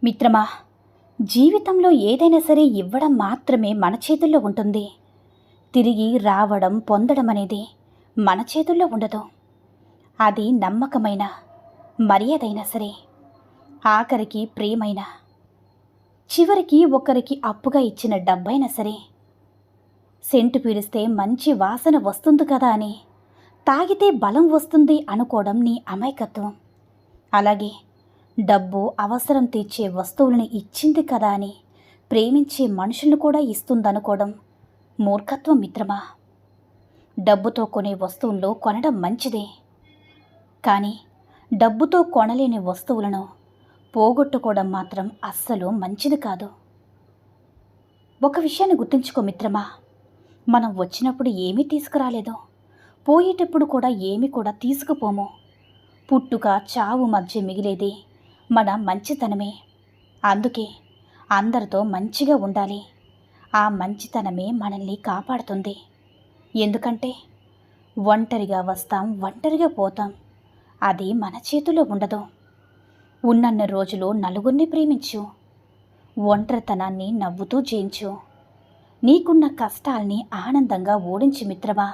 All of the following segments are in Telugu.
మిత్రమా, జీవితంలో ఏదైనా సరే ఇవ్వడం మాత్రమే మన చేతుల్లో ఉంటుంది. తిరిగి రావడం, పొందడం అనేది మన చేతుల్లో ఉండదు. అది నమ్మకమైన, మర్యాదైనా సరే, ఆఖరికి ప్రేమైనా, చివరికి ఒకరికి అప్పుగా ఇచ్చిన డబ్బైనా సరే, సెంటు పీడిస్తే మంచి వాసన వస్తుంది కదా అని, తాగితే బలం వస్తుంది అనుకోవడం నీ అమాయకత్వం. అలాగే డబ్బు అవసరం తీర్చే వస్తువులను ఇచ్చింది కదా అని ప్రేమించే మనుషులను కూడా ఇస్తుందనుకోవడం మూర్ఖత్వం మిత్రమా. డబ్బుతో కొనే వస్తువుల్లో కొనడం మంచిదే, కానీ డబ్బుతో కొనలేని వస్తువులను పోగొట్టుకోవడం మాత్రం అస్సలు మంచిది కాదు. ఒక విషయాన్ని గుర్తుంచుకో మిత్రమా, మనం వచ్చినప్పుడు ఏమీ తీసుకురాలేదు, పోయేటప్పుడు కూడా ఏమీ కూడా తీసుకుపోము. పుట్టుక చావు మధ్య మిగిలేది మన మంచితనమే. అందుకే అందరితో మంచిగా ఉండాలి. ఆ మంచితనమే మనల్ని కాపాడుతుంది. ఎందుకంటే ఒంటరిగా వస్తాం, ఒంటరిగా పోతాం. అది మన చేతిలో ఉండదు. ఉన్నన్ని రోజులు నలుగురిని ప్రేమించు, ఒంటరితనాన్ని నవ్వుతూ జయించు. నీకున్న కష్టాల్ని ఆనందంగా ఓడించు మిత్రమా.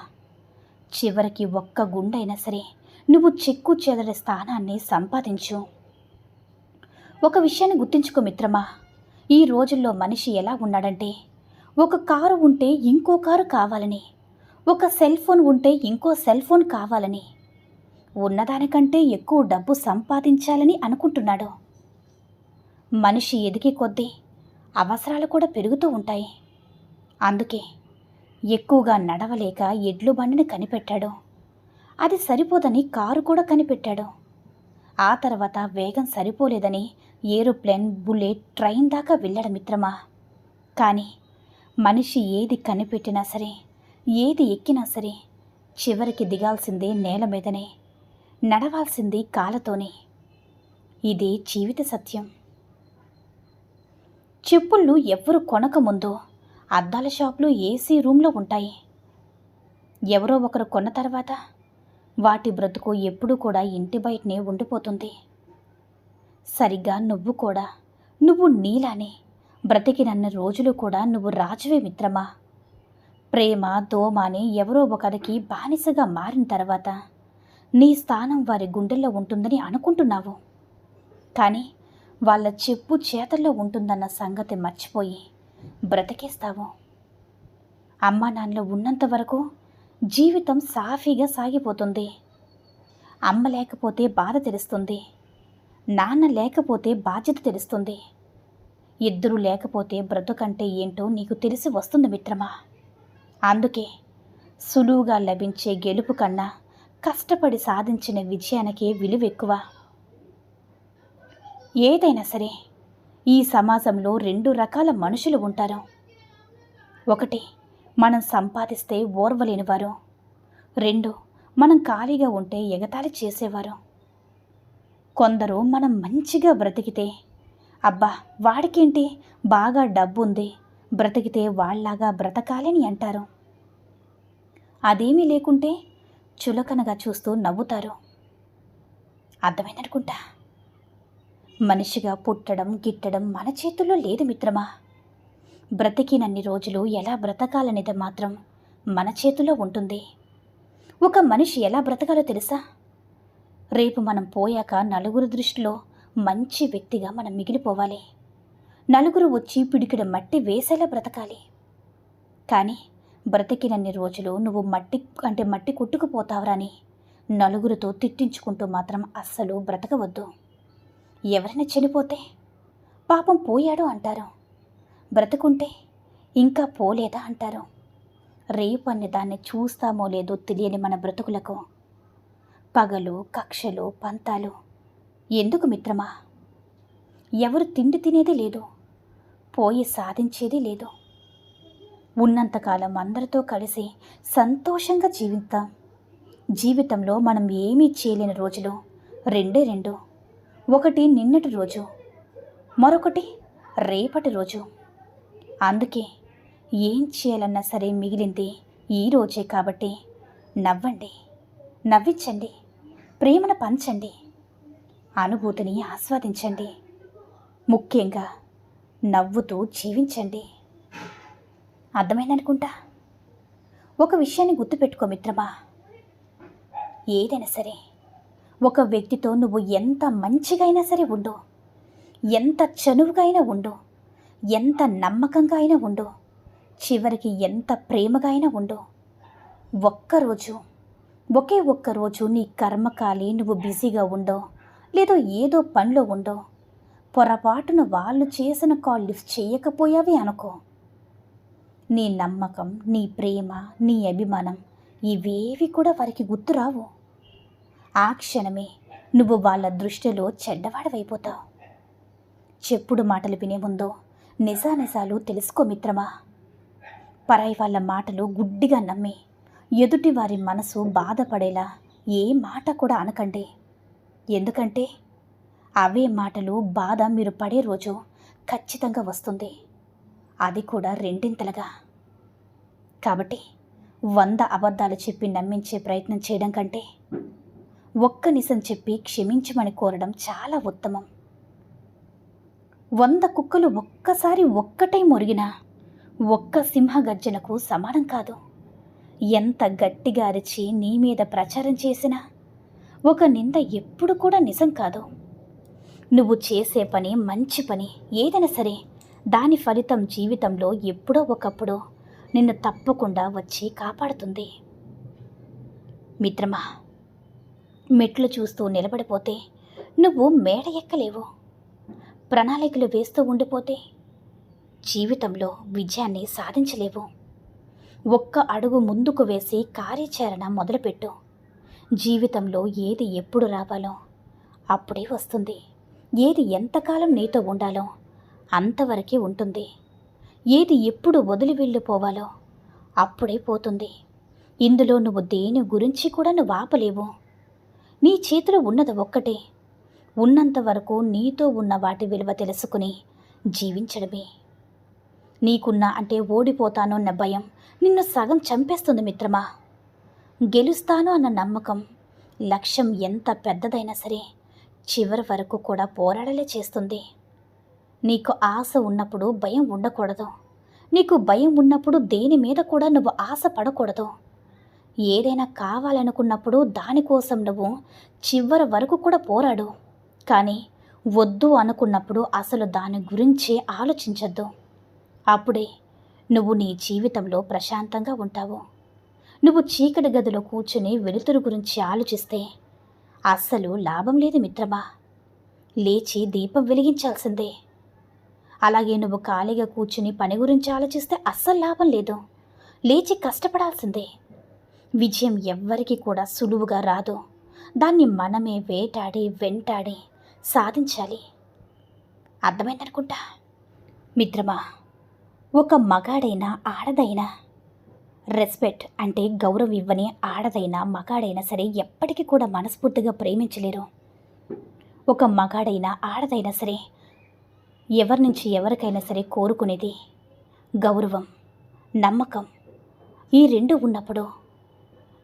చివరికి ఒక్క గుండైనా సరే నువ్వు చెక్కు చెదరి స్థానాన్ని సంపాదించు. ఒక విషయాన్ని గుర్తుంచుకో మిత్రమా, ఈ రోజుల్లో మనిషి ఎలా ఉన్నాడంటే, ఒక కారు ఉంటే ఇంకో కారు కావాలని, ఒక సెల్ ఫోన్ ఉంటే ఇంకో సెల్ ఫోన్ కావాలని, ఉన్నదానికంటే ఎక్కువ డబ్బు సంపాదించాలని అనుకుంటున్నాడు. మనిషి ఎదిగే కొద్దీ అవసరాలు కూడా పెరుగుతూ ఉంటాయి. అందుకే ఎక్కువగా నడవలేక ఎడ్లు బండిని కనిపెట్టాడు. అది సరిపోదని కారు కూడా కనిపెట్టాడు. ఆ తర్వాత వేగం సరిపోలేదని ఏరోప్లేన్, బుల్లెట్, ట్రైన్ దాకా వెళ్ళాడు మిత్రమా. కానీ మనిషి ఏది కనిపెట్టినా సరే, ఏది ఎక్కినా సరే, చివరికి దిగాల్సిందే నేల మీదనే, నడవాల్సింది కాళ్ళతోనే. ఇది జీవిత సత్యం. చెప్పుళ్ళు ఎవ్వరు కొనకముందు అద్దాల షాపులు ఏసీ రూమ్లో ఉంటాయి. ఎవరో ఒకరు కొన్న తర్వాత వాటి బ్రతుకు ఎప్పుడూ కూడా ఇంటి బయటనే ఉండిపోతుంది. సరిగ్గా నువ్వు నీలానే బ్రతికినన్న రోజులు కూడా నువ్వు రాజువే మిత్రమా. ప్రేమ, దోమ అని ఎవరో ఒకరికి బానిసగా మారిన తర్వాత నీ స్థానం వారి గుండెల్లో ఉంటుందని అనుకుంటున్నావు. కానీ వాళ్ళ చెప్పు చేతల్లో ఉంటుందన్న సంగతి మర్చిపోయి బ్రతికేస్తావు. అమ్మా నాన్నలు ఉన్నంత వరకు జీవితం సాఫీగా సాగిపోతుంది. అమ్మ లేకపోతే బాధ తెలుస్తుంది, నాన్న లేకపోతే బాధ్యత తెలుస్తుంది. ఇద్దరూ లేకపోతే బ్రతుకంటే ఏంటో నీకు తెలిసి వస్తుంది మిత్రమా. అందుకే సులువుగా లభించే గెలుపు కన్నా కష్టపడి సాధించిన విజయానికే విలువ ఎక్కువ. ఏదైనా సరే ఈ సమాజంలో రెండు రకాల మనుషులు ఉంటారు. ఒకటి, మనం సంపాదిస్తే ఓర్వలేనివారు. రెండు, మనం ఖాళీగా ఉంటే ఎగతాళి చేసేవారు. కొందరు మనం మంచిగా బ్రతికితే, అబ్బా వాడికేంటి, బాగా డబ్బు ఉంది, బ్రతికితే వాళ్ళలాగా బ్రతకాలని అంటారు. అదేమీ లేకుంటే చులకనగా చూస్తూ నవ్వుతారు. అర్థమైందనుకుంటా. మనిషిగా పుట్టడం, గిట్టడం మన చేతుల్లో లేదు మిత్రమా. బ్రతికినన్ని రోజులు ఎలా బ్రతకాలనేది మాత్రం మన చేతిలో ఉంటుంది. ఒక మనిషి ఎలా బ్రతకాలో తెలుసా? రేపు మనం పోయాక నలుగురు దృష్టిలో మంచి వ్యక్తిగా మనం మిగిలిపోవాలి. నలుగురు వచ్చి పిడికిడ మట్టి వేసేలా బ్రతకాలి. కానీ బ్రతికినన్ని రోజులు నువ్వు మట్టి కొట్టుకుపోతావరని నలుగురితో తిట్టించుకుంటూ మాత్రం అస్సలు బ్రతకవద్దు. ఎవరైనా చనిపోతే పాపం పోయాడు అంటారు, బ్రతుకుంటే ఇంకా పోలేదా అంటారు. రేపు అనే దాన్ని చూస్తామో లేదో తెలియని మన బ్రతుకులకు పగలు, కక్షలు, పంతాలు ఎందుకు మిత్రమా? ఎవరు తిండి తినేది లేదు, పోయి సాధించేది లేదు. ఉన్నంతకాలం అందరితో కలిసి సంతోషంగా జీవిద్దాం. జీవితంలో మనం ఏమీ చేయలేని రోజులు రెండే రెండు. ఒకటి నిన్నటి రోజు, మరొకటి రేపటి రోజు. అందుకే ఏం చేయాలన్నా సరే మిగిలింది ఈ రోజే. కాబట్టి నవ్వండి, నవ్వించండి, ప్రేమను పంచండి, అనుభూతిని ఆస్వాదించండి. ముఖ్యంగా నవ్వుతూ జీవించండి. అర్థమైందనుకుంటా. ఒక విషయాన్ని గుర్తుపెట్టుకో మిత్రమా, ఏదైనా సరే ఒక వ్యక్తితో నువ్వు ఎంత మంచిగా అయినా సరే ఉండు, ఎంత చనువుగా అయినా ఉండు, ఎంత నమ్మకంగా అయినా ఉండు, చివరికి ఎంత ప్రేమగా అయినా ఉండు, ఒక్కరోజు నీ కర్మకాలి నువ్వు బిజీగా ఉండో లేదో ఏదో పనిలో ఉండో పొరపాటున వాళ్ళు చేసిన కాల్ లిఫ్ట్ చేయకపోయావి అనుకో, నీ నమ్మకం, నీ ప్రేమ, నీ అభిమానం ఇవేవి కూడా వారికి గుర్తురావు. ఆ క్షణమే నువ్వు వాళ్ళ దృష్టిలో చెడ్డవాడవైపోతావు. చెప్పుడు మాటలు వినే ముందు నిజానిజాలు తెలుసుకో మిత్రమా. పరాయి వాళ్ళ మాటలు గుడ్డిగా నమ్మి ఎదుటి వారి మనసు బాధపడేలా ఏ మాట కూడా అనకండి. ఎందుకంటే అవే మాటలు బాధ మీరు పడే రోజు ఖచ్చితంగా వస్తుంది, అది కూడా రెండింతలుగా. కాబట్టి 100 అబద్ధాలు చెప్పి నమ్మించే ప్రయత్నం చేయడం కంటే ఒక్క నిజం చెప్పి క్షమించమని కోరడం చాలా ఉత్తమం. 100 కుక్కలు ఒక్కసారి ఒక్కటై మొరిగినా ఒక్క సింహగర్జనకు సమానం కాదు. ఎంత గట్టిగా అరిచి నీ మీద ప్రచారం చేసినా ఒక నింద ఎప్పుడు కూడా నిజం కాదు. నువ్వు చేసే పని మంచి పని ఏదైనా సరే దాని ఫలితం జీవితంలో ఎప్పుడో ఒకప్పుడు నిన్ను తప్పకుండా వచ్చి కాపాడుతుంది. మిత్రమా, మెట్లు చూస్తూ నిలబడిపోతే నువ్వు మేడ ఎక్కలేవు. ప్రణాళికలు వేస్తూ ఉండిపోతే జీవితంలో విజయాన్ని సాధించలేవు. ఒక్క అడుగు ముందుకు వేసి కార్యాచరణ మొదలుపెట్టు. జీవితంలో ఏది ఎప్పుడు రావాలో అప్పుడే వస్తుంది. ఏది ఎంతకాలం నీతో ఉండాలో అంతవరకే ఉంటుంది. ఏది ఎప్పుడు వదిలి వెళ్ళిపోవాలో అప్పుడే పోతుంది. ఇందులో నువ్వు దేని గురించి కూడా నువ్వు ఆపలేవు. నీ చేతిలో ఉన్నది ఒక్కటే. ఉన్నంత వరకు నీతో ఉన్న వాటి విలువ తెలుసుకుని జీవించడమే. నీకున్న అంటే ఓడిపోతాను అన్న భయం నిన్ను సగం చంపేస్తుంది మిత్రమా. గెలుస్తాను అన్న నమ్మకం లక్ష్యం ఎంత పెద్దదైనా సరే చివరి వరకు కూడా పోరాడలే చేస్తుంది. నీకు ఆశ ఉన్నప్పుడు భయం ఉండకూడదు. నీకు భయం ఉన్నప్పుడు దేని మీద కూడా నువ్వు ఆశ పడకూడదు. ఏదైనా కావాలనుకున్నప్పుడు దానికోసం నువ్వు చివరి వరకు కూడా పోరాడు. కానీ వద్దు అనుకున్నప్పుడు అసలు దాని గురించే ఆలోచించద్దు. అప్పుడే నువ్వు నీ జీవితంలో ప్రశాంతంగా ఉంటావు. నువ్వు చీకటి గదిలో కూర్చుని వెలుతురు గురించి ఆలోచిస్తే అస్సలు లాభం లేదు మిత్రమా. లేచి దీపం వెలిగించాల్సిందే. అలాగే నువ్వు ఖాళీగా కూర్చుని పని గురించి ఆలోచిస్తే అస్సలు లాభం లేదు. లేచి కష్టపడాల్సిందే. విజయం ఎవ్వరికి కూడా సులువుగా రాదు. దాన్ని మనమే వేటాడి వెంటాడి సాధించాలి. అర్థమైందనుకుంటా. మిత్రమా, ఒక మగాడైనా ఆడదైనా రెస్పెక్ట్ అంటే గౌరవం ఇవ్వని ఆడదైనా మగాడైనా సరే ఎప్పటికీ కూడా మనస్ఫూర్తిగా ప్రేమించలేరు. ఒక మగాడైనా ఆడదైనా సరే ఎవరి నుంచి ఎవరికైనా సరే కోరుకునేది గౌరవం, నమ్మకం. ఈ రెండు ఉన్నప్పుడు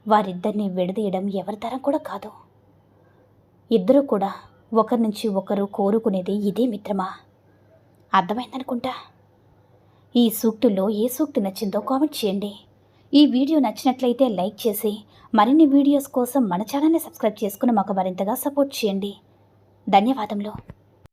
వారిద్దరిని విడదీయడం ఎవరి తరం కూడా కాదు. ఇద్దరూ కూడా ఒకరి నుంచి ఒకరు కోరుకునేది ఇదే మిత్రమా. అర్థమైందనుకుంటా. ఈ సూక్తుల్లో ఏ సూక్తి నచ్చిందో కామెంట్ చేయండి. ఈ వీడియో నచ్చినట్లయితే లైక్ చేసి మరిన్ని వీడియోస్ కోసం మన ఛానల్ని సబ్స్క్రైబ్ చేసుకుని మాకు మరింతగా సపోర్ట్ చేయండి. ధన్యవాదములు.